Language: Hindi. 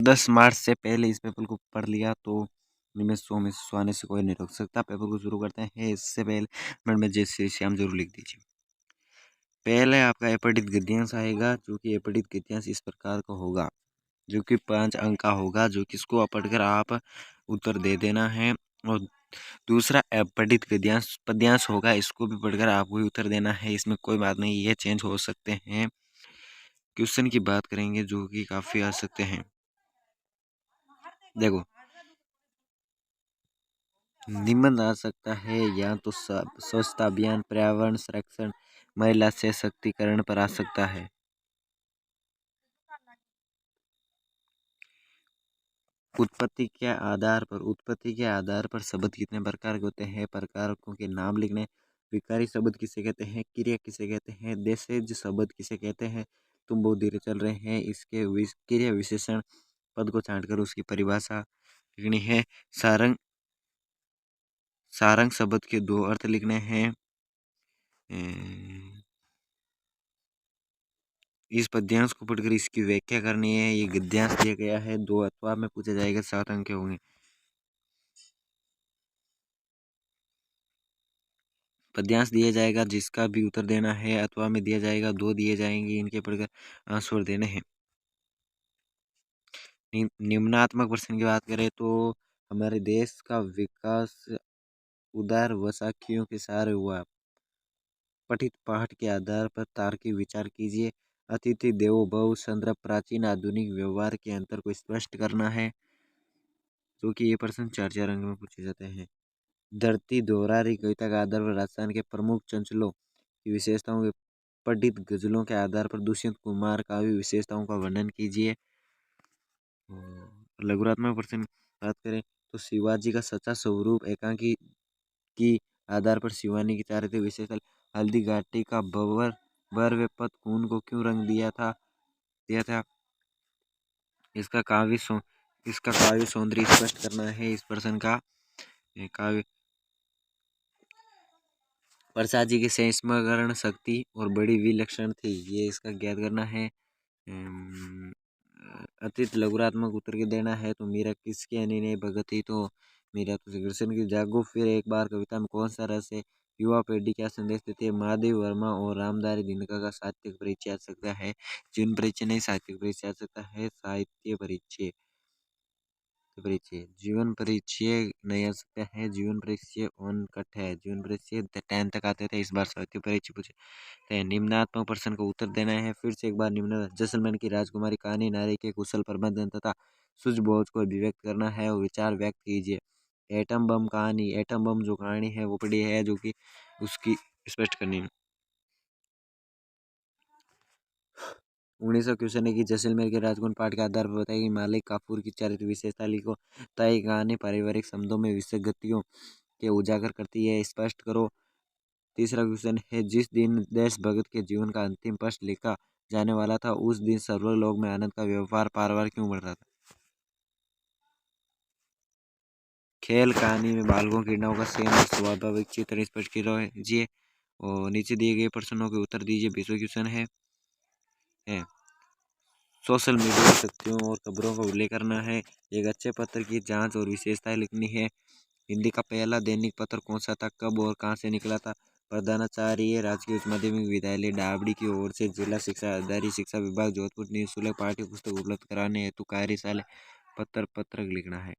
10 मार्च से पहले इस पेपर को पढ़ लिया तो इनमें 100 में से 100 आने से कोई नहीं रोक सकता। पेपर को शुरू करते हैं। इससे पहले मिनट में जय श्री श्याम जरूर लिख दीजिए। पहले आपका अपठित गद्यांश आएगा, जो कि अपठित गद्यांश इस प्रकार का होगा, जो कि 5 अंक का होगा, जो कि इसको पढ़कर आप उत्तर दे देना है। और दूसरा अपठित गद्यांश पद्यांश होगा, इसको भी पढ़कर आपको ही उत्तर देना है। इसमें कोई बात नहीं, ये चेंज हो सकते हैं। क्वेश्चन की बात करेंगे जो कि काफ़ी आ सकते हैं। देखो, निबंध आ सकता है या तो स्वच्छता अभियान, पर्यावरण संरक्षण, महिला सशक्तिकरण पर आ सकता है। उत्पत्ति के आधार पर शब्द कितने प्रकार के होते हैं? प्रकारों के नाम लिखने। विकारी शब्द किसे कहते हैं? क्रिया किसे कहते हैं? देशज शब्द किसे कहते हैं? तुम बहुत धीरे चल रहे हैं, इसके क्रिया विशेषण पद को छांटकर उसकी परिभाषा लिखनी है। सारंग सारंग शब्द के 2 अर्थ लिखने हैं। इस पद्यांश को पढ़कर इसकी व्याख्या करनी है। ये गद्यांश दिया गया है, 2 अथवा में पूछा जाएगा, 7 अंक के होंगे। पद्यांश दिया जाएगा जिसका भी उत्तर देना है, अथवा में दिया जाएगा, 2 दिए जाएंगे, इनके पढ़कर आंसर देने हैं। निम्नात्मक प्रश्न की बात करें तो हमारे देश का विकास उदार वसाखियों के सहारे हुआ। पठित पाठ के आधार पर तार्किक विचार कीजिए। अतिथि देवो भव संदर्भ प्राचीन आधुनिक व्यवहार के अंतर को स्पष्ट करना है, जो कि ये प्रश्न 4 अंक में पूछे जाते हैं। धरती दोहरारी कविता के आधार पर राजस्थान के प्रमुख चंचलों की विशेषताओं के पठित गजलों के आधार पर दुष्यंत कुमार काव्य विशेषताओं का वर्णन कीजिए। लघुरात्मक प्रश्न बात करें तो शिवाजी का सच्चा स्वरूप एकांकी की आधार पर शिवानी की चारित्रिक विशेषता। हल्दी घाटी का भव्य पथ खून को क्यों रंग दिया था। इसका काव्य सौंदर्य स्पष्ट करना है। इस प्रश्न का काव्य प्रसाद जी की संस्मरण शक्ति और बड़ी विलक्षण थी, ये इसका ज्ञात करना है। अतीत लघुरात्मक उत्तर के देना है तो मीरा किसकी अन्य भगत थी, तो मीरा तो श्री कृष्ण की। जागो फिर एक बार कविता में कौन सा रस है? युवा पीढ़ी क्या संदेश देती है? महादेव वर्मा और रामधारी दिनकर का साहित्यिक परिचय आ सकता है। जीवन परिचय नहीं, साहित्यिक परिचय आ सकता है। साहित्य परिचय जीवन परिचय नहीं आ सकता है। जीवन परिचय ऑन कट है। जीवन परिचय 10 तक आते थे, इस बार साहित्य परिचय पूछे। निम्नात्मक प्रश्न को उत्तर देना है। फिर से एक बार निम्न जैसलमेर की राजकुमारी कहानी नारी के कुशल प्रबंधन तथा सूझबूझ को अभिव्यक्त करना है और विचार व्यक्त कीजिए। एटम बम कहानी, एटम बम जो कहानी है वो पढ़ी है, जो कि उसकी स्पष्ट करनी है। 1900 क्वेश्चन है कि जैसलमेर के राजगुण पाठ के आधार पर बताइए कि मालिक काफूर की चारित्रिक विशेषता लिखो। तय कहानी पारिवारिक शब्दों में विसंगतियों के उजागर करती है, स्पष्ट करो। तीसरा क्वेश्चन है, जिस दिन देशभक्त के जीवन का अंतिम पृष्ठ लिखा जाने वाला था, उस दिन सर्वलोक में आनंद का व्यापार पारवार क्यों बढ़ रहा था? खेल कहानी में बालकों क्रीड़ाओं का सेम और स्वाभाविक चित्र स्पष्ट कीजिए और नीचे दिए गए प्रश्नों के उत्तर दीजिए। 20वां क्वेश्चन है सोशल मीडिया की शक्तियों और खबरों का उल्लेख करना है। एक अच्छे पत्र की जांच और विशेषताएं लिखनी है। हिंदी का पहला दैनिक पत्र कौन सा था, कब और कहां से निकला था? प्रधानाचार्य राजकीय उच्च माध्यमिक विद्यालय डाबड़ी की ओर से जिला शिक्षा अधिकारी शिक्षा विभाग जोधपुर निःशुल्क पाठ्य पुस्तक उपलब्ध कराने हेतु कार्यशाला पत्र लिखना है।